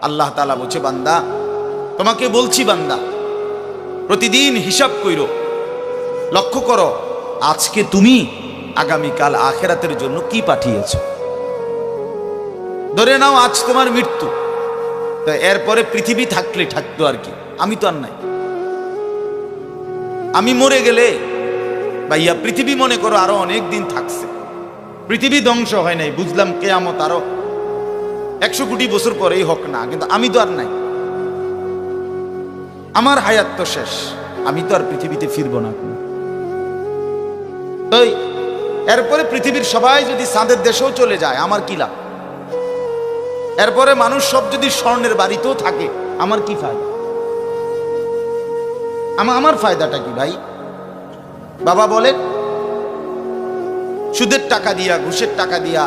আল্লাহ তাআলা বলছে, বান্দা তোমাকে বলছি, বান্দা প্রতিদিন হিসাব কইরো, লক্ষ্য করো আজকে তুমি আগামীকাল আখিরাতের জন্য কি পাঠিয়েছো। ধরে নাও আজ তোমার মৃত্যু, তো এরপরে পৃথিবী থাকলে থাকতো আর কি, আমি তো আর নাই। আমি মরে গেলে ভাইয়া পৃথিবী মনে করো আরো অনেক দিন থাকছে, পৃথিবী ধ্বংস হয় নাই, বুঝলাম কিয়ামত আরো 100 কোটি বছর পরেই হোক না, কিন্তু আমি তো আর নাই, আমার হায়াত তো শেষ, আমি তো আর পৃথিবীতে ফিরবো না। তাই এরপরে পৃথিবীর সবাই যদি চাঁদের দেশেও চলে যায় আমার কি লাভ? এরপরে মানুষ সব যদি স্বর্ণের বাড়িতেও থাকে আমার কি ফায়দা? আমার ফায়দাটা কি ভাই? বাবা বলে সুদের টাকা দিয়া, ঘুষের টাকা দিয়া,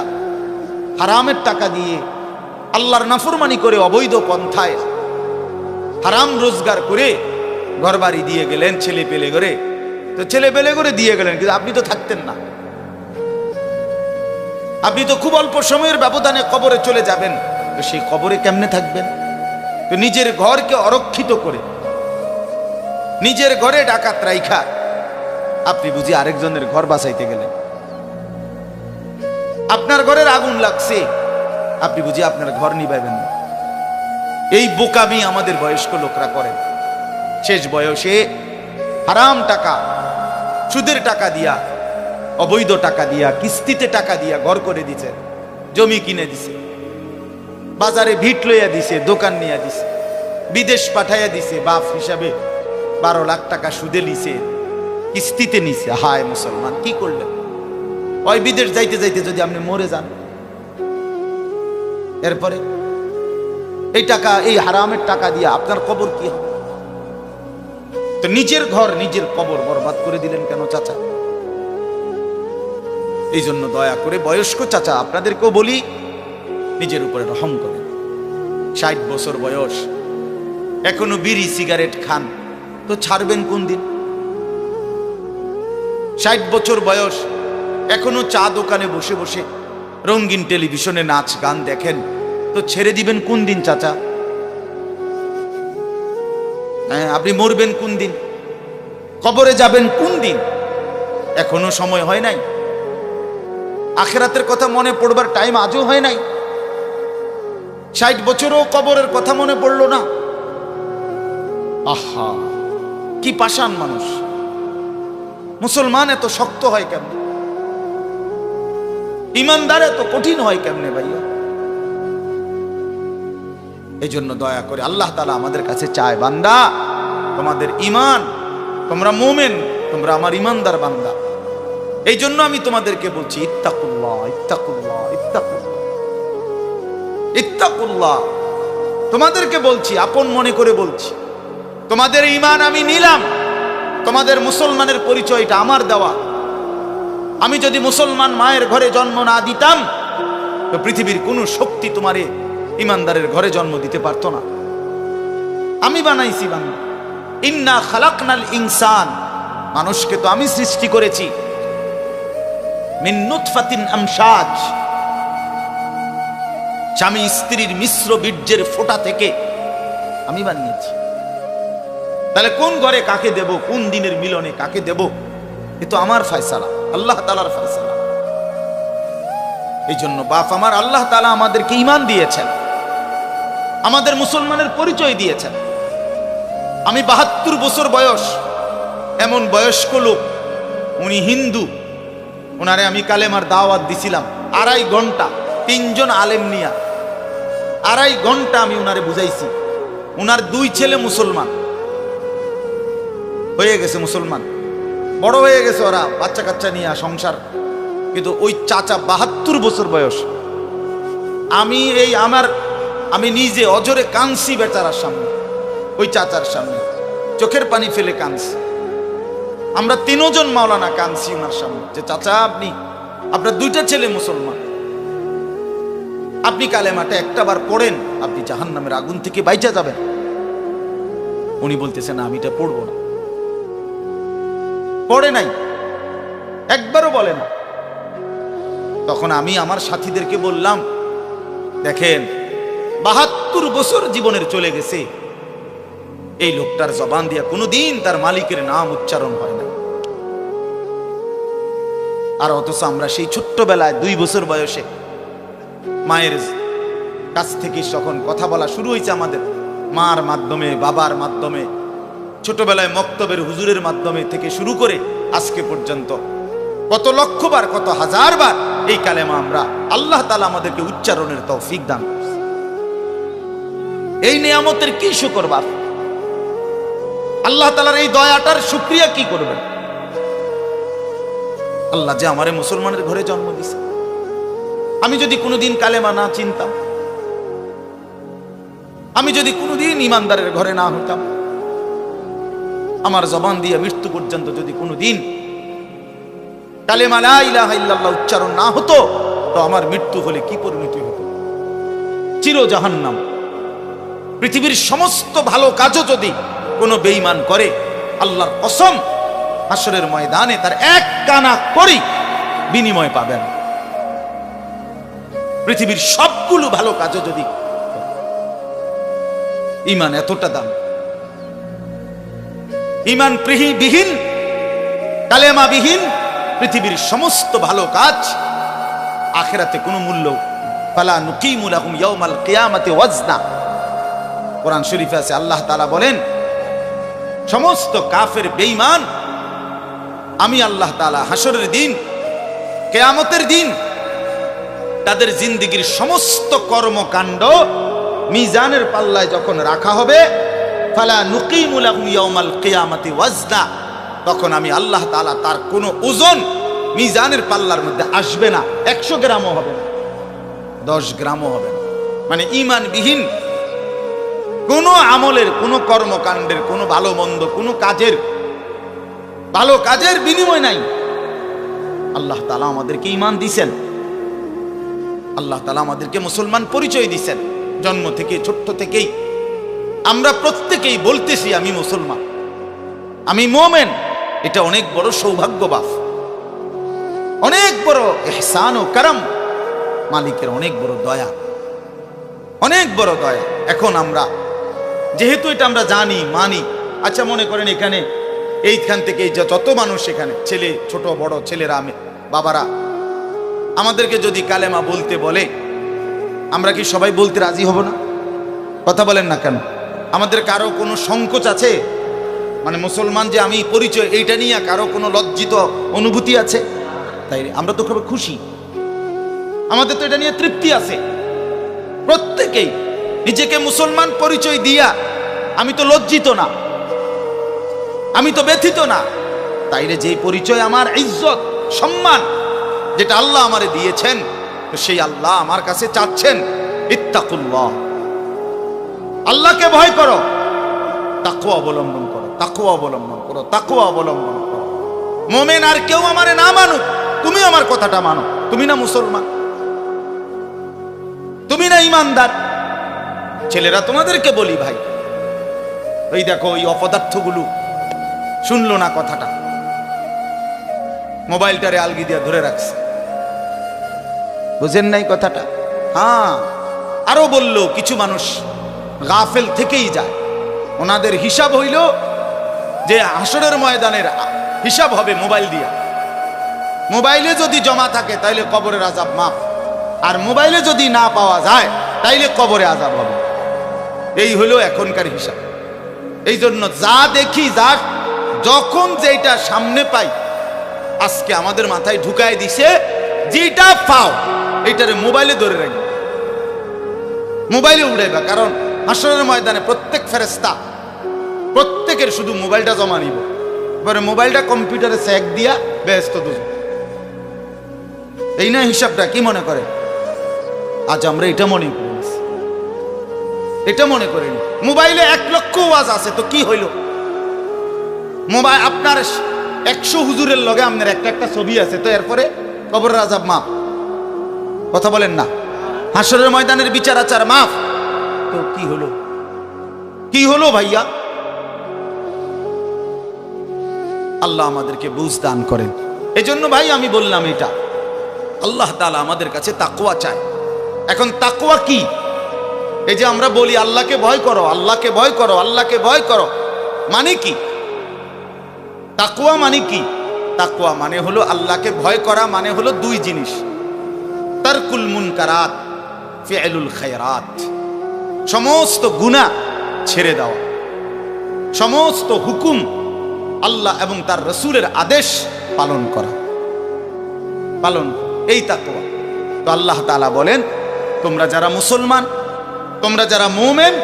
হারামের টাকা দিয়ে, আল্লাহর নাফরমানি করে, অবৈধ পন্থায় হারাম রোজগার করে ঘরবাড়ি দিয়ে গেলেন, ছেলে পেলে করে, তো ছেলে পেলে করে দিয়ে গেলেন, কিন্তু আপনি তো থাকতেন না, আপনি তো খুব অল্প সময়ের ব্যবধানে কবরে চলে যাবেন, তো সেই কবরে কেমনে থাকবেন? তো নিজের ঘরকে অরক্ষিত করে, নিজের ঘরে ডাকাত রাইখা আপনি বুঝি আরেকজনের ঘর বাঁচাইতে গেলেন। আপনার ঘরের আগুন লাগছে, আপনি বুঝি আপনার ঘর নিভাইবেন না। এই বোকামি আমাদের বয়স্ক লোকরা করেন। শেষ বয়সে হারাম টাকা, সুদের টাকা দিয়া, অবৈধ টাকা দিয়া, কিস্তিতে টাকা দিয়া ঘর করে দিছে, জমি কিনে দিছে, বাজারে ভিট লইয়া দিছে, দোকান নিয়ে দিছে, বিদেশ পাঠাইয়া দিছে, বাপ হিসাবে 12 লাখ টাকা সুদে নিছে, কিস্তিতে নিছে। হায় মুসলমান, কি করলেন? ওই বিদেশ যাইতে যাইতে যদি আপনি মরে যান, এরপরে এই টাকা, এই হারামের টাকা দিয়ে আপনার কবর কি হবে? তো নিজের ঘর, নিজের কবর বরবাদ করে দিলেন কেন চাচা? এই জন্য দয়া করে বয়স্ক চাচা আপনাদেরকেও বলি, নিজের উপরে রহম করেন। 60 বছর বয়স, এখনো বিড়ি সিগারেট খান, তো ছাড়বেন কোন দিন? 60 বছর বয়স, এখনো চা দোকানে বসে বসে রঙিন টেলিভিশনে নাচ গান দেখেন, তো ছেড়ে দিবেন কোন দিন চাচা? হ্যাঁ, আপনি মরবেন কোন দিন? কবরে যাবেন কোন দিন? এখনো সময় হয় নাই, আখিরাতের কথা মনে পড়বার টাইম আজও হয় নাই। 60 বছরও কবরের কথা মনে পড়লো না। আহা, কি পাষাণ মানুষ! মুসলমান এত শক্ত হয় কেমনে? ইমানদার এত কঠিন হয় কেমনে ভাইয়া? এই জন্য দয়া করে আল্লাহ তাআলা আমাদের কাছে চায়, বান্দা তোমাদের ইমান, তোমরা মুমিন, তোমরা আমার ইমানদার বান্দা। এই জন্য আমি তোমাদেরকে বলছি, ইত্তাকুল্লাহ, ইত্তাকুল্লাহ, ইত্তাকুল্লাহ, ইত্তাকুল্লাহ। তোমাদেরকে বলছি, আপন মনে করে বলছি, তোমাদের ইমান আমি নিলাম, তোমাদের মুসলমানের পরিচয়টা আমার দেওয়া। আমি যদি মুসলমান মায়ের ঘরে জন্ম না দিতাম, তো পৃথিবীর কোনো শক্তি তোমারে ইমানদারের ঘরে জন্ম দিতে পারতো না। আমি বানাইছি বান্দা। ইন্না খালাকনাল ইনসান, মানুষকে তো আমি সৃষ্টি করেছি মিন নুতফাতিন আমশাজ, স্বামী স্ত্রীর মিশ্র বীর্যের ফোঁটা থেকে আমি বানিয়েছি। তাহলে কোন ঘরে কাকে দেব, কোন দিনের মিলনে কাকে দেব, এ তো আমার ফয়সালা, আল্লাহ তাআলার ফয়সালা। এই জন্য বাপ আমার, আল্লাহ তাআলা আমাদেরকে ঈমান দিয়েছেন, আমাদের মুসলমানের পরিচয় দিয়েছেন। আমি 72 বছর বয়স, এমন বয়স্ক লোক, উনি হিন্দু, ওনারে আমি কালেমার দাওয়াত দিছিলাম 2.5 ঘন্টা, 3 জন আলেম নিয়া 2.5 ঘন্টা আমি উনারে বুঝাইছি। উনার 2 ছেলে মুসলমান হয়ে গেছে, মুসলমান বড় হয়ে গেছে, ওরা বাচ্চা কাচ্চা নিয়ে সংসার। কিন্তু ওই চাচা 72 বছর বয়স, আমি নিজে অজরে কাঁদছি বেচারার সামনে, ওই চাচার সামনে চোখের পানি ফেলে কাঁদছি। আমরা 3 জন মাওলানা কাঁদছি ওনার সামনে, যে চাচা আপনার 2টা ছেলে মুসলমান, আপনি কালেমাটা একটাবার পড়েন, আপনি জাহান্নামের আগুন থেকে বাইচা যাবেন। উনি বলতেছেন আমি এটা পড়বো না, পড়ে নাই, একবারও বলে না। তখন আমি আমার সাথীদেরকে বললাম, দেখেন 72 বছর জীবনের চলে গেছে, এই লোকটার জবান দিয়া কোনোদিন তার মালিকের নাম উচ্চারণ হয় না। আর অথচ আমরা সেই ছোট্টবেলায় 2 বছর বয়সে মায়ের কাছ থেকে যখন কথা বলা শুরু হয়েছে, আমাদের মার মাধ্যমে, বাবার মাধ্যমে, ছোটবেলায় মক্তবের হুজুরের মাধ্যমে থেকে শুরু করে আজকে পর্যন্ত কত লক্ষবার, কত হাজারবার এই কালেমা আমরা আল্লাহ তাআলা আমাদেরকে উচ্চারণের তৌফিক দান করেছে। এই নিয়ামতের কি শুকর বাপ? আল্লাহ তাআলার এই দয়াটার শুকরিয়া কি করবেন? আল্লাহ যে আমারে মুসলমানের ঘরে জন্ম দিয়েছে। আমি যদি কোনোদিন কালেমা না চিনতাম, আমি যদি কোনোদিন ইমানদারের ঘরে না হতাম, আমার জবান দিয়ে মৃত্যু পর্যন্ত যদি কোনোদিন কালেমা লা ইলাহা ইল্লাল্লাহ উচ্চারণ না হতো, তো আমার মৃত্যু হলে কি পরিণতি হতো? চির জাহান্নাম। পৃথিবীর সমস্ত ভালো কাজও যদি কোনো বেঈমান করে, আল্লাহর কসম হাসরের ময়দানে তার এক কানা করি বিনিময় পাবেন। পৃথিবীর সবগুলো ভালো কাজও যদি, ঈমান এতটা দাম। ঈমান বিহীন, কালেমা বিহীন পৃথিবীর সমস্ত ভালো কাজ আখিরাতে কোনো মূল্য। ফালা নুকিমু লাহুম ইয়াউমাল কিয়ামাতি ওয়াজনা। কোরআন শরীফে আছে, আল্লাহ তাআলা বলেন, সমস্ত কাফের বেঈমান আমি আল্লাহ তাআলা হাসরের দিন, কিয়ামতের দিন তাদের জিন্দেগীর সমস্ত কর্মকাণ্ড মিজানের পাল্লায় যখন রাখা হবে, ফালা নুকিমু লাহুম ইয়াউমাল কিয়ামাতি ওয়াজনা, তখন আমি আল্লাহ তাআলা তার কোনো ওজন মিজানের পাল্লার মধ্যে আসবে না। 100 গ্রামও হবে না, 10 গ্রামও হবে না। মানে ঈমানবিহীন কোনো আমলের, কোনো কর্মকাণ্ডের, কোনো ভালো মন্দ, কোনো কাজের, ভালো কাজের বিনিময় নাই। আল্লাহ তাআলা আমাদেরকে ঈমান দিয়েছেন, আল্লাহ তাআলা আমাদেরকে মুসলমান পরিচয় দিয়েছেন। জন্ম থেকে, ছোট্ট থেকেই আমরা প্রত্যেকেই বলতেছি আমি মুসলমান, আমি মুমিন। এটা অনেক বড় সৌভাগ্য বাপ, অনেক বড় ইহসান ও করম, মালিকের অনেক বড় দয়া, অনেক বড় দয়া। এখন আমরা যেহেতু এটা আমরা জানি, মানি, আচ্ছা মনে করেন এখানে এইখান থেকে যত মানুষ এখানে, ছেলে, ছোট বড় ছেলেরা, বাবারা, আমাদেরকে যদি কালেমা বলতে বলে, আমরা কি সবাই বলতে রাজি হব না? কথা বলেন না কেন? আমাদের কারো কোনো সংকোচ আছে? মানে মুসলমান যে আমি পরিচয়, এইটা নিয়ে কারো কোনো লজ্জিত অনুভূতি আছে? তাই আমরা তো খুব খুশি, আমাদের তো এটা নিয়ে তৃপ্তি আছে। প্রত্যেকেই নিজেকে মুসলমান পরিচয় দিয়া আমি তো লজ্জিত না, আমি তো ব্যথিত না। তাইলে যে পরিচয় আমার ইজ্জত, সম্মান, যেটা আল্লাহ আমারে দিয়েছেন, সেই আল্লাহ আমার কাছে চাচ্ছেন ইত্তাকুল্লাহ, আল্লাহকে ভয় করো, তাকওয়া অবলম্বন করো, তাকওয়া অবলম্বন করো, তাকওয়া অবলম্বন করো। মুমিন আর কেউ আমারে না মানুক, তুমি আমার কথাটা মানো। তুমি না মুসলমান, তুমি না ইমানদার। ছেলেরা তোমাদেরকে বলি ভাই, ওই দেখো ওই অপদার্থগুলো শুনলো না কথাটা, মোবাইলটারে আলগি দিয়ে ধরে রাখছে, বুঝেন নাই কথাটা? হ্যাঁ, আরো বললো কিছু মানুষ গাফেল থেকেই যায়, ওনাদের হিসাব হইল যে হাসরের ময়দানের হিসাব হবে মোবাইল দিয়া। মোবাইলে যদি জমা থাকে তাইলে কবরের আযাব মাফ, আর মোবাইলে যদি না পাওয়া যায় তাইলে কবরে আযাব হবে। এই হলো এখনকার হিসাব। এই জন্য যা দেখি, যা যখন যেটা সামনে পাই, আজকে আমাদের মাথায় ঢুকায় দিছে, যেটা পাও এইটারে মোবাইলে ধরে রাখবে, মোবাইলে উড়াইবা। কারণ হাসরের ময়দানে প্রত্যেক ফেরেশতা প্রত্যেকের শুধু মোবাইলটা জমা নিব, এবারে মোবাইলটা কম্পিউটারে চেক দিয়া ব্যস্ত দুজন। এই না হিসাবটা? কি মনে করে? আজ আমরা এটা মনে করি, এটা মনে করিনি। মোবাইলে 1 লক্ষ ওয়াজ আছে, তো কি হইল? মোবাইল আপনার 100 হুজুরের লগে আপনার একটা ছবি আছে, তো এরপরে কবরের আযাব মাফ। কথা বলেন না? হাসরের ময়দানের বিচার আচার মাফ, তো কি হলো? কি হলো ভাইয়া? আল্লাহ আমাদেরকে বুঝ দান করেন। এজন্য ভাই আমি বললাম, এটা আল্লাহ তাআলা আমাদের কাছে তাকওয়া চায়। এখন তাকওয়া কি? এই যে আমরা বলি আল্লাহকে ভয় করো, আল্লাহকে ভয় করো, আল্লাহকে ভয় করো, মানে কি? তাকওয়া মানে কি? তাকওয়া মানে হলো আল্লাহকে ভয় করা, মানে হলো দুই জিনিস, তারকুল মুনকারাত, ফি'লুল খায়রাত। সমস্ত গুনাহ ছেড়ে দেওয়া, সমস্ত হুকুম আল্লাহ এবং তার রাসূলের আদেশ পালন করা, পালন, এই তাকওয়া। তো আল্লাহ তাআলা বলেন, তোমরা যারা মুসলমান, তোমরা যারা মুমিন,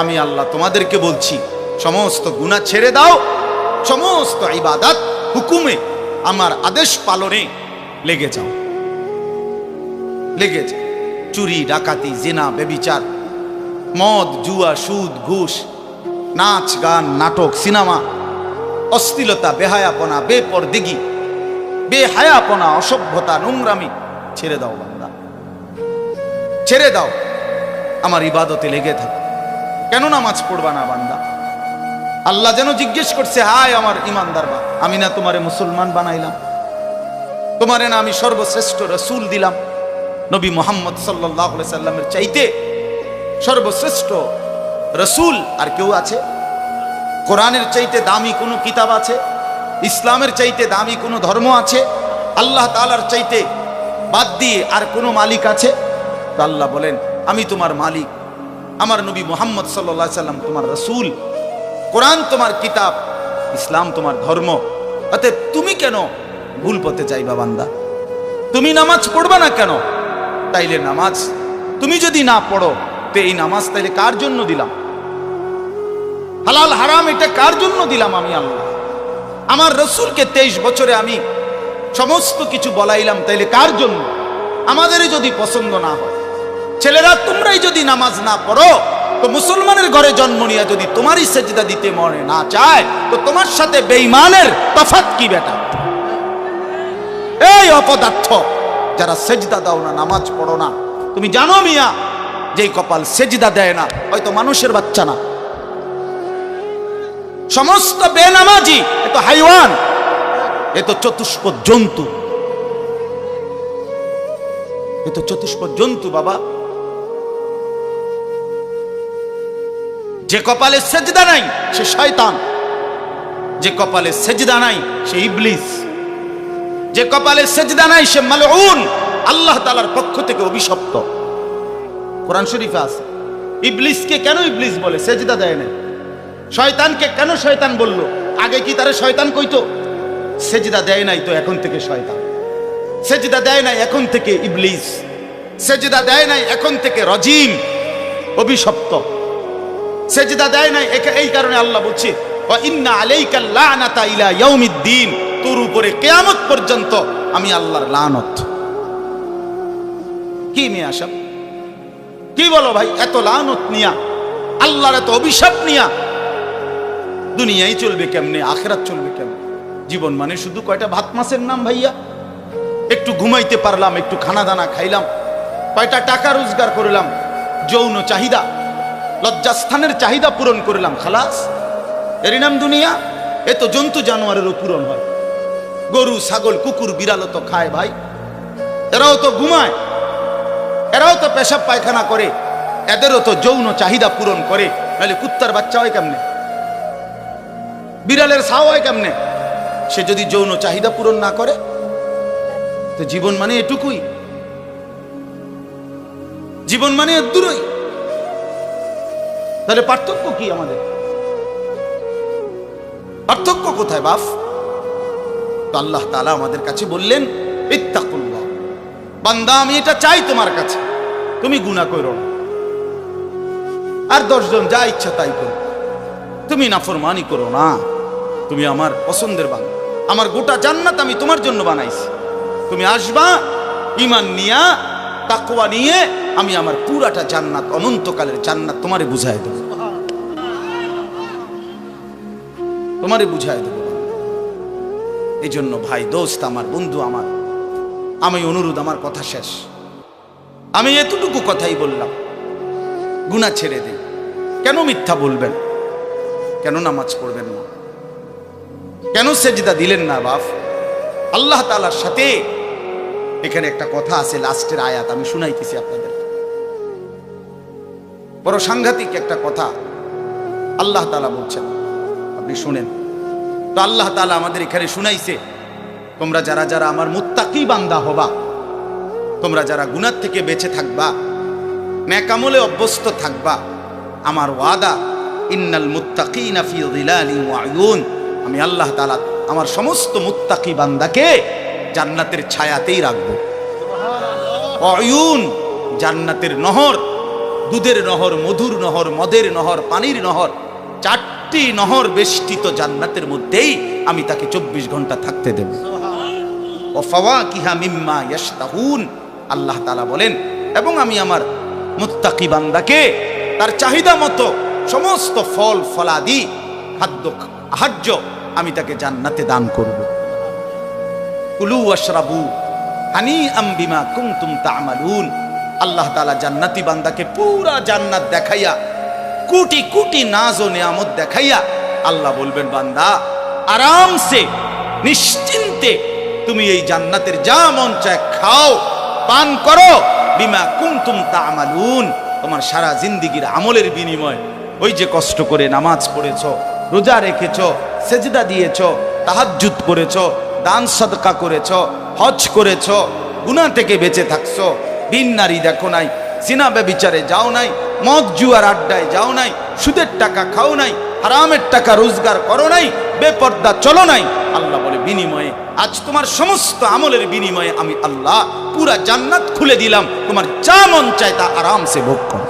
আমি আল্লাহ তোমাদেরকে বলছি সমস্ত গুনাহ ছেড়ে দাও, সমস্ত ইবাদত হুকুমে আমার আদেশ পালনে লেগে যাও, লেগে যাও। চুরি, ডাকাতি, জিনা, ব্যভিচার, মদ, জুয়া, সুদ, ঘুষ, নাচ, গান, নাটক, সিনেমা, অশ্লীলতা, বেহায়াপনা, বেপরদেগি, বেহায়াপনা, অসভ্যতা, নোংরামি ছেড়ে দাও বান্দা, ছেড়ে দাও, আমার ইবাদতে লেগে থাকো। কেন নামাজ পড়বা না বান্দা? আল্লাহ যেন জিজ্ঞেস করছে, হায় আমার ইমানদার বা, আমি না তোমারে মুসলমান বানাইলাম? তোমারে না আমি সর্বশ্রেষ্ঠ রাসূল দিলাম? নবী মুহাম্মদ সাল্লাল্লাহু আলাইহি সাল্লামের চাইতে সর্বশ্রেষ্ঠ রাসূল আর কেউ আছে? কোরআনের চাইতে দামি কোনো কিতাব আছে? ইসলামের চাইতে দামি কোনো ধর্ম আছে? আল্লাহ তাআলার চাইতে বাদ দিয়ে আর কোনো মালিক আছে? তো আল্লাহ বলেন, আমি তোমার মালিক, আমার নবী মুহাম্মদ সাল্লাল্লাহু আলাইহি সাল্লাম তোমার রাসূল, কোরআন তোমার কিতাব, ইসলাম তোমার ধর্ম। অতএব তুমি কেন ভুল পথে যাইবা বান্দা? তুমি নামাজ পড়বা না কেন? তাইলে নামাজ তুমি যদি না পড়ো, তো এই নামাজ তাইলে কার জন্য দিলাম? হালাল হারাম এটা কার জন্য দিলাম? আমি আল্লাহ। আমার রাসূলকে 23 বছরে আমি সমস্ত কিছু বলাইলাম, তাইলে কার জন্য? আমাদেরই যদি পছন্দ না হয়, ছেলেরা তোমরাই যদি নামাজ না পড়ো, তো মুসলমানের ঘরে জন্ম নিয়ে যদি তোমারই সেজদা দিতে মনে না চায়, তো তোমার সাথে বেঈমানের তফাৎ কি বেটা? এই অপদার্থ যারা সেজদা দাও না, নামাজ পড়ো না, তুমি জানো মিয়া, যেই কপাল সেজদা দেয় না, হয়তো মানুষের বাচ্চা না, সমস্ত বেনামাজি এ তো হাইওয়ান, এ তো চতুষ্পদ জন্তু, এ তো চতুষ্পদ জন্তু বাবা। যে কপালে সেজদা নাই সে শয়তান, যে কপালে সেজদা নাই সে ইবলিস, যে কপালে সেজদা নাই সে মালউন, আল্লাহ তাআলার পক্ষ থেকে অভিশপ্ত। কোরআন শরীফে আছে। ইবলিসকে কেন ইবলিস বলে? সেজদা দেয় না। শয়তানকে কেন শয়তান বলল? আগে কি তারে শয়তান কইতো? সেজদা দেয় নাই তো এখন থেকে শয়তান, সেজদা দেয় নাই এখন থেকে ইবলিস, সেজদা দেয় নাই এখন থেকে রজিম, অভিশপ্ত, সেজদা দেয় নাই। এই কারণে আল্লাহ বলছে, ওয়া ইন্না আলাইকাল লানাতা ইলা ইয়াউমিদ্দিন, তোর উপরে কিয়ামত পর্যন্ত আমি আল্লাহর লানত। কি মিয়া সব কি বলো ভাই? এত লানত নিয়া, আল্লাহর এত অভিশাপ নিয়া দুনিয়ায় চলবে কেমনে? আখিরাত চলবে কেমনে? জীবন মানে শুধু কয়টা ভাত মাছের নাম ভাইয়া? একটু ঘুমাইতে পারলাম, একটু খানা দানা খাইলাম, কয়টা টাকা রোজগার করলাম, যৌন চাহিদা, লজ্জাস্থানের চাহিদা পূরণ করলাম, খালাস, এরই নাম দুনিয়া? এ তো জন্তু জানোয়ারেরও পূরণ হয়। গরু, ছাগল, কুকুর, বিড়ালও তো খায় ভাই, এরাও তো ঘুমায়, এরাও তো পেশাব পায়খানা করে, এদেরও তো যৌন চাহিদা পূরণ করে। নাহলে কুত্তার বাচ্চা হয় কেমনে? বিড়ালের ছাও হয় কেমনে? সে যদি যৌন চাহিদা পূরণ না করে, তো জীবন মানে এটুকুই, জীবন মানে দূরই। তাহলে পার্থক্য কি আমাদের? পার্থক্য কোথায় বাপ? তো আল্লাহ তাআলা আমাদের কাছে বললেন, ইত্তাকুল্লাহ, বান্দা আমি এটা চাই তোমার কাছে, তুমি গুনাহ করো না, আর 10 জন যা ইচ্ছা তাই করো, তুমি নাফরমানি করো না, তুমি আমার পছন্দের বান্দা, আমার গোটা জান্নাত আমি তোমার জন্য বানাইছি, তুমি আসবা ঈমান নিয়া, তাকওয়া নিয়ে, আমি আমার পুরাটা জান্নাত, অনন্তকালের জান্নাত তোমারে বুঝাই দেব, তোমারে বুঝাই দেব। এই জন্য ভাই, দোস্ত আমার, বন্ধু আমার, আমি অনুরোধ, আমার কথা শেষ, আমি এতটুকু কথাই বললাম, গুনাহ ছেড়ে দিন। কেন মিথ্যা বলবেন? কেন নামাজ পড়বেন না? কেন সেজদা দিলেন না বাপ? আল্লাহ তাআলার সাথে এখানে একটা কথা আছে, লাস্টের আয়াত আমি শুনাইতেছি আপনাদের। বড় সাংঘাতিক একটা কথা আল্লাহ তাআলা বলছেন, আপনি শুনেন তো। আল্লাহ তাআলা আমাদের এখানে শুনাইছে, তোমরা যারা যারা আমার মুত্তাকি বান্দা হবা, তোমরা যারা গুনাহ থেকে বেঁচে থাকবা, নেক আমলে অভ্যস্ত থাকবা, আমার ওয়াদা ইন্নাল মুত্তাকিনা ফি যিলালিন ওয়া আয়ুন, আমি আল্লাহ তাআলা আমার সমস্ত মুত্তাকি বান্দাকে জান্নাতের ছায়াতেই রাখবো। আয়ুন, জান্নাতের নহর, দুধের নহর, মধুর নহর, মদের নহর, পানির নহর, 4টি নহর বেষ্টিত জান্নাতের মধ্যেই আমি তাকে 24 ঘন্টা থাকতে দেব। ওয়া ফাওয়াকিহা মিম্মা ইয়াশতাহুন, আল্লাহ তাআলা বলেন, এবং আমি আমার মুত্তাকি বান্দাকে তার চাহিদা মতো সমস্ত ফল ফলাদি খাদ্য আহার্য আমি তাকে জান্নাতে দান করব। কুলু ওয়াশরাবু হানিআম বিমা কুনতুম তা'মালুন, আল্লাহ তাআলা জান্নাতি বান্দাকে পুরা জান্নাত দেখাইয়া, কোটি কোটি নাজ ও নিয়ামত দেখাইয়া আল্লাহ বলবেন, বান্দা আরামসে নিশ্চিন্তে তুমি এই জান্নাতের যা মন চায় খাও, পান করো, বিমা কুনতুম তা'মালুন, তোমার সারা জিন্দেগীর আমলের বিনিময়, ওই যে কষ্ট করে নামাজ পড়েছো, রোজা রেখেছো, সেজদা দিয়েছো, তাহাজ্জুদ করেছো, দান সদকা করেছো, হজ করেছো, গুনাহ থেকে বেঁচে থাকছো, বিন নারী দেখো নাই, সিনা ব্যভিচারে যাও নাই, মদ জুয়ার আড্ডায় যাও নাই, সুদের টাকা খাও নাই, হারামের টাকা রোজগার করো নাই, বেপর্দা চলো নাই, আল্লাহ বলে বিনিময়ে আজ তোমার সমস্ত আমলের বিনিময়ে আমি আল্লাহ পুরা জান্নাত খুলে দিলাম, তোমার যা মন চায় তা আরামসে ভোগ করো।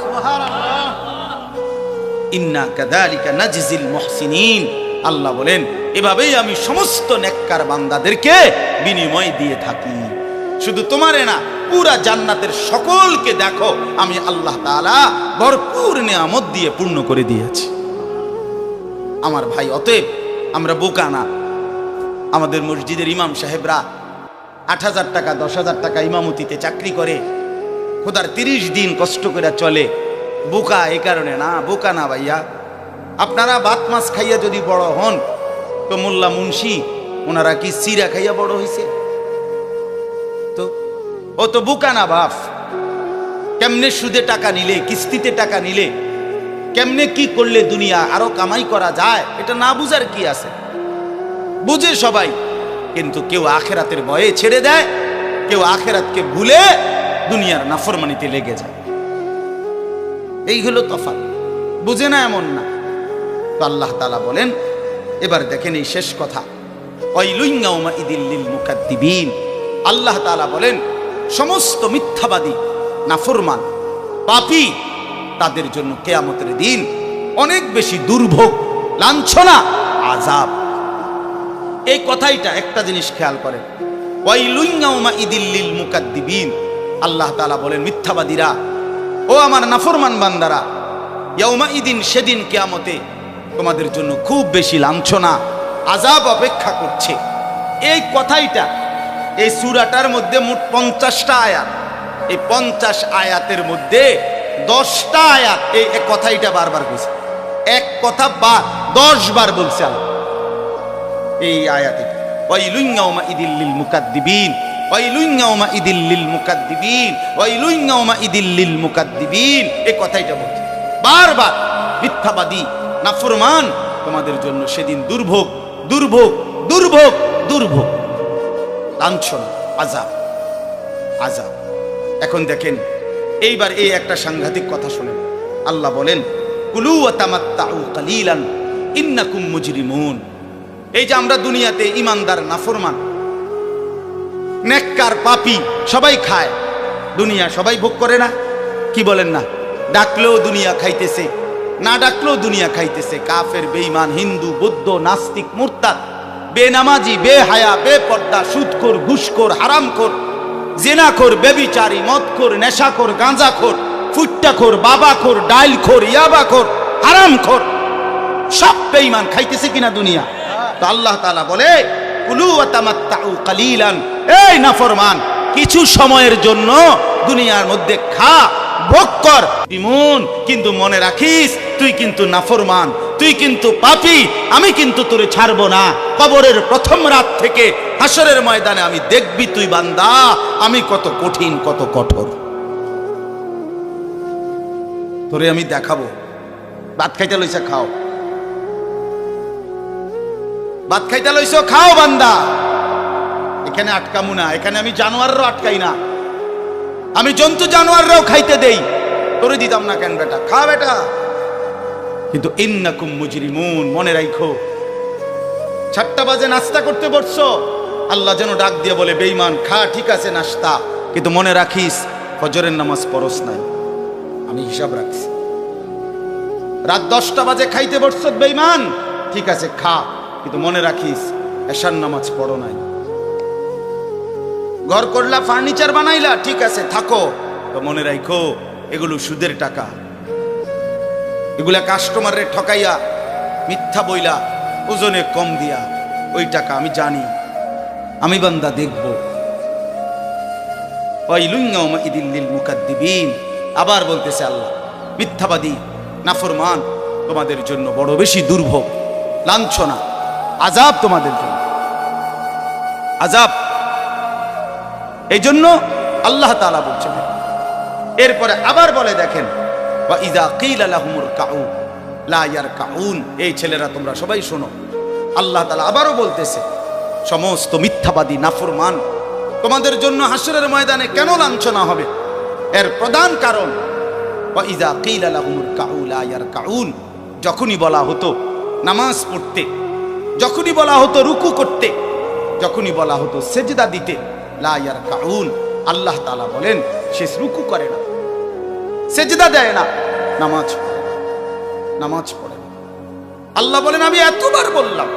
ইন্না কাযালিকা নাজিজিল মুহসিনিন, আল্লাহ বলেন এভাবেই আমি সমস্ত নেককার বান্দাদেরকে বিনিময় দিয়ে থাকি। শুধু তোমারে না, পুরা জান্নাতের সকলকে দেখো আমি আল্লাহ তাআলা ভরপুর নিয়ামত দিয়ে পূর্ণ করে দিয়েছি। আমার ভাই, অতএব আমরা বোকা না। আমাদের মসজিদের ইমাম সাহেবরা 8,000 টাকা 10,000 টাকা ইমামতিতে চাকরি করে, খোদার 30 দিন কষ্ট করে চলে। বোকা এই কারণে না, বোকা না ভাইয়া। আপনারা ভাত মাছ খাইয়া যদি বড় হন, তো মোল্লা মুন্সি ওনারা কি সিরা খাইয়া বড় হয়েছে? তো ও তো বোকা না বাপ। কেমনে সুদে টাকা নিলে, কিস্তিতে টাকা নিলে, কেমনে কি করলে দুনিয়া আরো কামাই করা যায়, এটা না বুঝার কি আছে? বুঝে সবাই, কিন্তু কেউ আখেরাতের ভয়ে ছেড়ে দেয়, কেউ আখেরাতকে ভুলে দুনিয়ার নাফরমানিতে লেগে যায়। এই হলো তফাৎ। বুঝে না এমন না। তো আল্লাহ তাআলা বলেন, এবার দেখেন এই শেষ কথা, ওয়াইলুন ইয়াউমাইযিল লিল মুকাদ্দিবিন, আল্লাহ তাআলা বলেন সমস্ত মিথ্যাবাদী, নাফরমান, পাপী, তাদের জন্য কিয়ামতের দিন অনেক বেশি দুর্ভোগ, লাঞ্ছনা, আযাব। এই কথাইটা একটা জিনিস খেয়াল করেন, ওয়াইলুন ইয়াউমাইযিল লিল মুকাদ্দিবিন, আল্লাহ তাআলা বলেন মিথ্যাবাদীরা, ও আমার নাফরমান বান্দারা, ইয়াউমাইদিন, সেদিন কিয়ামতে তোমাদের জন্য খুব বেশি লাঞ্ছনা, আযাব অপেক্ষা করছে। এই কথাইটা এই সূরাটার মধ্যে মোট 50টা আয়াত। এই 50 আয়াতের মধ্যে 10টা আয়াত এই কথাইটা বারবার কইছে। এক কথা 10 বার বলছে আল্লাহ এই আয়াতে, ওয়াইলুন ইয়াউমাইদিল লিল মুকাদ্দিবিন, ওয়াইলুন ইয়াউমাইদিল লিল মুকাদ্দিবিন, ওয়াইলুন ইয়াউমাইদিল লিল মুকাদ্দিবিন, এই কথাইটা বলছে বারবার। মিথ্যাবাদী, নাফরমান, তোমাদের জন্য সেদিন দুর্ভোগ, দুর্ভোগ, দুর্ভোগ, দুর্ভোগ, লাঞ্ছনা, আযাব, আযাব। এখন দেখেন এইবার এই একটা সাংঘাতিক কথা শুনেন। আল্লাহ বলেন, কুলু ওয়া তামাত্তাউ কালিলান ইন্নাকুম মুজরিমুন। এই যে আমরা দুনিয়াতে ইমানদার, নাফরমান, নেককার, পাপী সবাই খায়, দুনিয়া সবাই ভোগ করে না? কি বলেন না? ডাকলেও দুনিয়া খাইতেছে, না ডাকলেও দুনিয়া খাইতেছে। কাফের, বেঈমান, হিন্দু, বৌদ্ধ, নাস্তিক, মুরতাদ, বেনামাজি, বেহায়া, বেপর্দা, সুদখোর, ঘুষখোর, হারামখোর, জিনাখোর, বেবিচারী, মদখোর, নেশাখোর, গাঁজাখোর, ফুট্টাখোর, বাবাখোর, ডাইলখোর, ইয়াবাখোর, হারামখোর, সব বেঈমান খাইতেছে কিনা দুনিয়া? তো আল্লাহ তাআলা বলে, কুলু ওয়া তামাত্তাউ কালিলান, এই নাফরমান, কিছু সময়ের জন্য দুনিয়ার মধ্যে খা, ভোগ কর, ইমন, কিন্তু মনে রাখিস তুই কিন্তু নাফরমান, তুই কিন্তু পাপী, আমি কিন্তু তোরে ছাড়বো না। কবরের প্রথম রাত থেকে হাসরের ময়দানে আমি দেখবি তুই বান্দা আমি কত কঠিন, কত কঠোর। তোরে আমি দেখাবো। ভাত খাইতে লইছে, খাও। ভাত খাইতে লইছো, খাও বান্দা। এখানে আটকামু না, এখানে আমি জানোয়াররাও আটকাই না, আমি জন্তু জানোয়াররাও খাইতে দেই। তোরে দিতাম না কেন বেটা, খা বেটা। কিন্তু ইন্নাকুম মুজরিমুন, মনে রাখো 7টা বাজে নাস্তা করতে বসছো, আল্লাহ যেন ডাক দিয়ে বলে বেঈমান খা, ঠিক আছে নাস্তা, কিন্তু মনে রাখিস ফজরের নামাজ পড়স নাই। আমি হিসাব রাখছি। রাত 10টা বাজে খাইতে বসছো বেঈমান, ঠিক আছে খা, কিন্তু মনে রাখিস এশার নামাজ পড়ো নাই। ঘর করলা, ফার্নিচার বানাইলা, ঠিক আছে থাকো, তো মনে রাখো এগুলো সুদের টাকা। এগুলা কাস্টমারের ঠকাইয়া, মিথ্যা বইলা, ওজনে কম দিয়া, ওই টাকা আমি জানি, আমি বান্দা দেখব। আবার বলতেছে আল্লাহ, মিথ্যাবাদী নাফরমান তোমাদের জন্য বড় বেশি দুর্ভোগ, লাঞ্ছনা, আযাব তোমাদের জন্য, আযাব। এই জন্য আল্লাহ তাআলা বলছেন। এরপরে আবার বলে দেখেন, ওয়া ইযা কিলা লাহুমুর কাউ লা ইয়ারকাউন। এই ছেলেরা তোমরা সবাই শোনো, আল্লাহ তাআলা আবারও বলতেছে সমস্ত মিথ্যাবাদী নাফরমান তোমাদের জন্য হাসরের ময়দানে কেন লাঞ্ছনা হবে, এর প্রধান কারণ ওয়া ইযা কিলা লাহুমুর কাউ লা ইয়ারকাউন, যখনই বলা হতো নামাজ পড়তে, যখনই বলা হতো রুকু করতে, যখনই বলা হতো সেজদা দিতে, লা ইয়ারকাউন, আল্লাহ তাআলা বলেন সে রুকু করে না, সেজদা দেয় না, নামাজ পড়ে, নামাজ পড়ে। আল্লাহ বলেন আমি এতবার বললাম,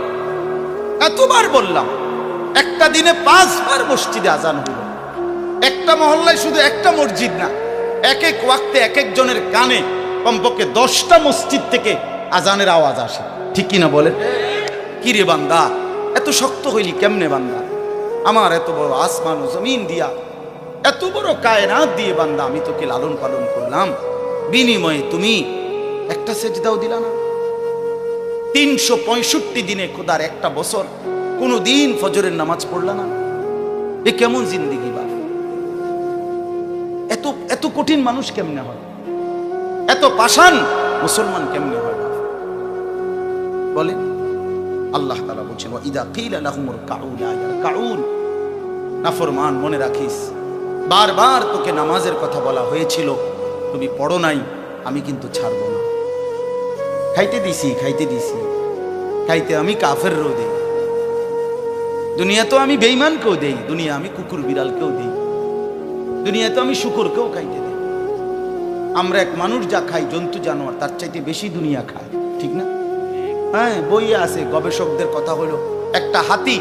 এতবার বললাম, একটা দিনে 5 বার মসজিদে আজান হলো। একটা মহল্লায় শুধু একটা মসজিদ না, এক এক ওয়াক্তে এক একজনের কানে কমপক্ষে 10টা মসজিদ থেকে আজানের আওয়াজ আসে, ঠিক কিনা বলেন? কি রে বান্দা, এত শক্ত হইলি কেমনে বান্দা? আমার এত বড় আসমান ও জমিন দিয়া, এত বড় কায়নাত দিয়ে বান্দা আমি তোকে লালন পালন করলাম, বিনিময়ে তুমি একটা সেজদাও দিলা না। 365 দিনে খোদার একটা বছর কোনো দিন ফজরের নামাজ পড়লা না। এ কেমন জিন্দেগি বা? এত এত কঠিন মানুষ কেমনে হয়? এত পাষাণ মুসলমান কেমনে হয় বলেন? আল্লাহ তাআলা বলছেন ওয়া ইযা কিলা লাহুমুর কাউ লা ইয়ারকাউন, নাফরমান মনে রাখিস বারবার তোকে নামাজের কথা বলা হয়েছিল, তুমি পড়ো নাই, আমি কিন্তু ছাড়বো না। খাইতে দিছি, খাইতে দিছি, খাইতে আমি কাফেরও দেই, দুনিয়া তো আমি বেঈমানকেও দেই, দুনিয়া আমি কুকুর বিড়ালকেও দেই, দুনিয়া তো আমি শুকরকেও খাইতে দেই। আমরা এক মানুষ যা খাই জন্তু জানোয়ার তার চাইতে বেশি দুনিয়া খায়, ঠিক না? হ্যাঁ, বইয়ে আছে, গবেষকদের কথা হলো একটা হাতি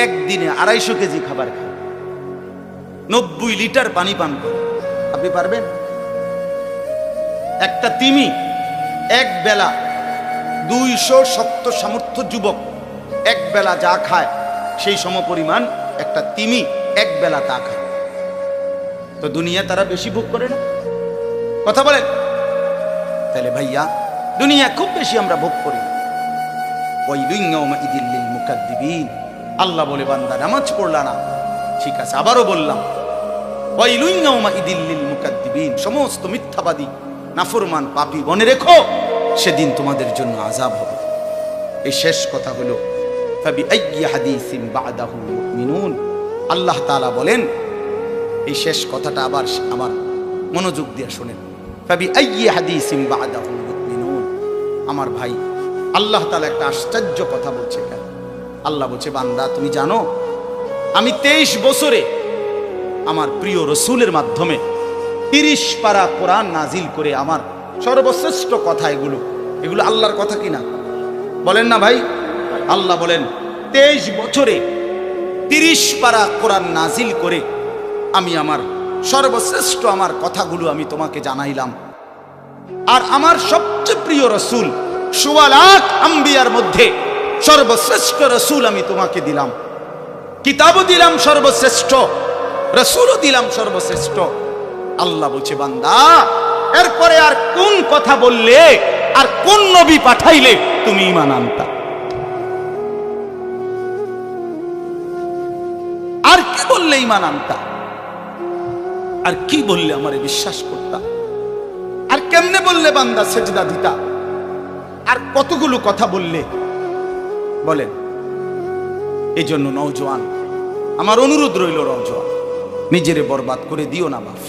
একদিনে 250 কেজি খাবার খায়, 90 লিটার পানি পান করে। আপনি পারবেন? একটা তিমি এক বেলা 200 শক্ত সামর্থ্য যুবক এক বেলা যা খায় সেই সমপরিমাণ একটা তিমি এক বেলা তা খায়। তো দুনিয়া তারা বেশি ভোগ করে না? কথা বলেন। তাহলে ভাইয়া দুনিয়া খুব বেশি আমরা ভোগ করি। আল্লাহ বলে বান্দা নামাজ পড়লা না, ঠিক আছে আবারও বললাম সমস্ত মিথ্যাবাদী নাফরমান পাপী মনে রেখো সেদিন তোমাদের জন্য আযাব হবে। এই শেষ কথা হলো আল্লাহ তাআলা বলেন, এই শেষ কথাটা আবার আমার মনোযোগ দিয়ে শোনেন। আমার ভাই, আল্লাহ তাআলা একটা আশ্চর্য কথা বলছে। কেন? আল্লাহ বলছে বান্দা তুমি জানো আমি 23 বছরে আমার প্রিয় রসুলের মাধ্যমে 30 পারা কোরআন নাজিল করে আমার সর্বশ্রেষ্ঠ কথা এগুলো আল্লাহর কথা কিনা? বলেন না ভাই? আল্লাহ বলেন 23 বছরে 30 পারা কোরআন নাজিল করে আমি আমার সর্বশ্রেষ্ঠ আমার কথাগুলো আমি তোমাকে জানাইলাম। আর আমার সবচেয়ে প্রিয় রসুল 1.25 লাখ আম্বিয়ার মধ্যে সর্বশ্রেষ্ঠ রসুল আমি তোমাকে দিলাম, কিতাবও দিলাম সর্বশ্রেষ্ঠ, রসুলও দিলাম সর্বশ্রেষ্ঠ। আল্লাহ বলছে বান্দা এরপরে আর কোন কথা বললে আর কোন নবী পাঠাইলে তুমি ঈমান আনতা? আর কি বললে ঈমান আনতা? আর কি বললে আমারে বিশ্বাস করতা? আর কেমনে বললে বান্দা সেজদা দিতা, আর কতগুলো কথা বললে বলেন। এই জন্য নওজোয়ান, আমার অনুরোধ রইল, নওজোয়ান নিজেরে বরবাদ করে দিও না বাপ,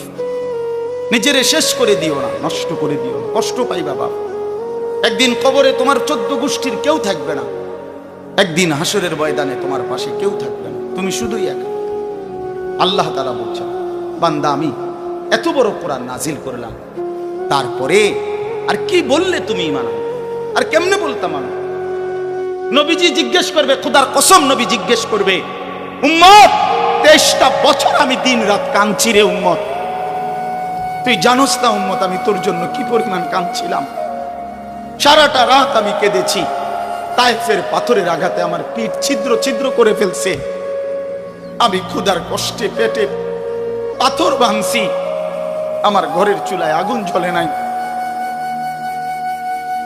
নিজেরে শেষ করে দিও না, নষ্ট করে দিও না, কষ্ট পাইবা বাপ। একদিন কবরে তোমার 14 গোষ্ঠীর কেউ থাকবে না, একদিন হাসরের ময়দানে তোমার পাশে কেউ থাকবে না, তুমি শুধুই একা। আল্লাহ তাআলা বলছেন, বান্দা আমি এত বড় কোরআন নাজিল করলাম, তারপরে আর কি বললে তুমি ঈমান আনো? আর কেমনে বলতাম আমি? নবীজি জিজ্ঞেস করবে, খোদার কসম নবী জিজ্ঞেস করবে, উম্মত 23টা বছর আমি দিন রাত কাঁদছি রে উম্মত, তুই জানোস না উম্মত আমি তোর জন্য কি পরিমাণ কাঁদছিলাম। সারাটা রাত আমি কেঁদেছি, তায়েফের পাথরের আঘাতে আমার পিঠ ছিদ্র ছিদ্র করে ফেলছে, আমি ক্ষুধার কষ্টে পেটে পাথর ভাঙছি, আমার ঘরের চুলায় আগুন জ্বলে নাই,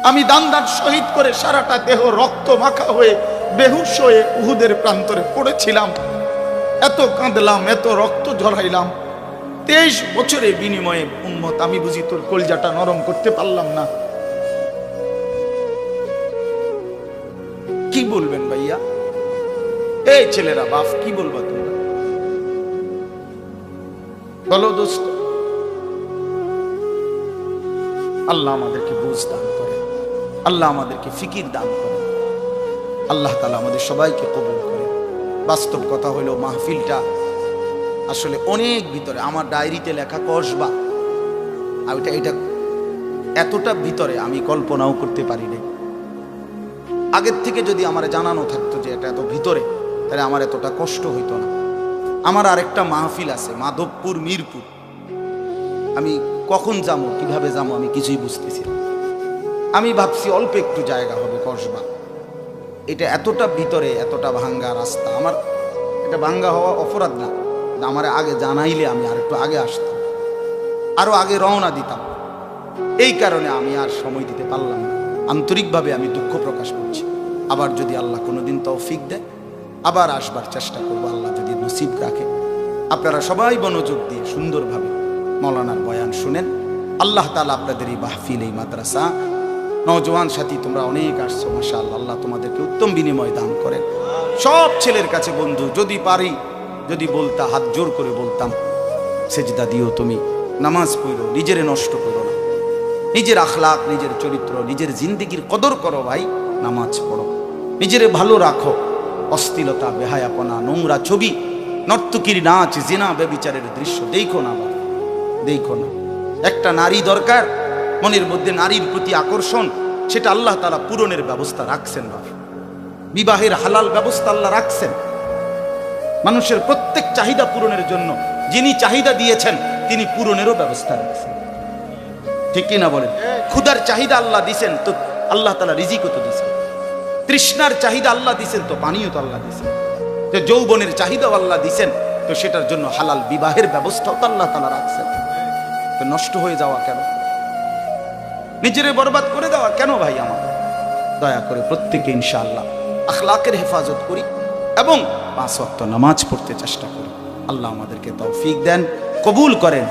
আমি দান শহীদ করে সারাটা দেহ রক্ত মাখা হয়ে বেহুশ হয়ে উহুদের প্রান্তরে পড়েছিলাম, এত কাঁদলাম, এত রক্ত ঝরাইলাম, 23 বছরের বিনিময়ে উম্মত আমি বুঝি তোর কলজাটা নরম করতে পারলাম না। কি বলবেন ভাইয়া? এই ছেলেরা বাপ কি বলবা তোমরা? বলো দোস্ত। আল্লাহ আমাদেরকে বুঝ দান করে, আল্লাহ আমাদেরকে ফিকির দান করে, আল্লাহ তাআলা আমাদের সবাইকে কবুল করে। বাস্তব কথা হলো মাহফিলটা আসলে অনেক ভিতরে, আমার ডায়েরিতে লেখা কসবা, আর এটা এতটা ভিতরে আমি কল্পনাও করতে পারি নাই। আগের থেকে যদি আমার জানানো থাকতো যে এটা এত ভিতরে, তাহলে আমার এতটা কষ্ট হইতো না। আমার আরেকটা মাহফিল আছে মাধবপুর, মিরপুর, আমি কখন যাবো, কিভাবে যাবো আমি কিছুই বুঝতেছি না। আমি ভাবছি অল্প একটু জায়গা হবে কসবা, এটা এতটা ভিতরে, এতটা ভাঙ্গা রাস্তা, আমার এটা ভাঙ্গা হওয়া অপরাধ না, আমার আগে জানাইলে আমি আর একটু আগে আসতাম, আরো আগে রওনা দিতাম। এই কারণে আমি আর সময় দিতে পারলাম না। আন্তরিকভাবে আমি দুঃখ প্রকাশ করছি। আবার যদি আল্লাহ কোনোদিন তৌফিক দেয় আবার আসবার চেষ্টা করব, আল্লাহ যদি নসিব রাখে। আপনারা সবাই মনোযোগ দিয়ে সুন্দরভাবে মৌলানার বয়ান শুনেন। আল্লাহ তাআলা আপনাদের এই মাহফিল, এই মাদ্রাসা, নওজোয়ান সাথী তোমরা অনেক আসছো, মাশাআল্লাহ, আল্লাহ তোমাদেরকে উত্তম বিনিময় দান করেন। সব ছেলের কাছে বন্ধু, যদি পারি, যদি বলতা, হাত জোর করে বলতাম, সেজদা দিও তুমি, নামাজ পড়ো, নিজেরে নষ্ট করো না, নিজের আখলাক, নিজের চরিত্র, নিজের জিন্দেগির কদর করো ভাই, নামাজ পড়ো, নিজেরে ভালো রাখো। অশ্লীলতা, বেহায়াপনা, নোংরা ছবি, নর্তকীর নাচ, জিনা, ব্যভিচারের দৃশ্য দেখো না ভাই, দেখো না। একটা নারী দরকার, মনের মধ্যে নারীর প্রতি আকর্ষণ, সেটা আল্লাহ তাআলা পূরণের ব্যবস্থা রাখছেন ভাই। বিবাহের হালাল ব্যবস্থা আল্লাহ রাখছেন। মানুষের প্রত্যেক চাহিদা পূরণের জন্য যিনি চাহিদা দিয়েছেন তিনি পূরণেরও ব্যবস্থা রাখছেন, ঠিক কিনা বলেন? ক্ষুধার চাহিদা আল্লাহ দিছেন, তো আল্লাহ তাআলা রিজিকও তো দিছেন। তৃষ্ণার চাহিদা আল্লাহ দিছেন, তো পানীয় তো আল্লাহ দিছেন। যে যৌবনের চাহিদাও আল্লাহ দিছেন, তো সেটার জন্য হালাল বিবাহের ব্যবস্থাও তো আল্লাহ তাআলা রাখছেন। তো নষ্ট হয়ে যাওয়া কেন? নিজেরে বরবাদ করে দেওয়া কেন ভাই? আমার দয়া করে প্রত্যেকে ইনশাআল্লাহ আখলাকের হেফাজত করি এবং 5 ওয়াক্ত নামাজ পড়তে চেষ্টা করি। আল্লাহ আমাদেরকে তৌফিক দেন, কবুল করেন।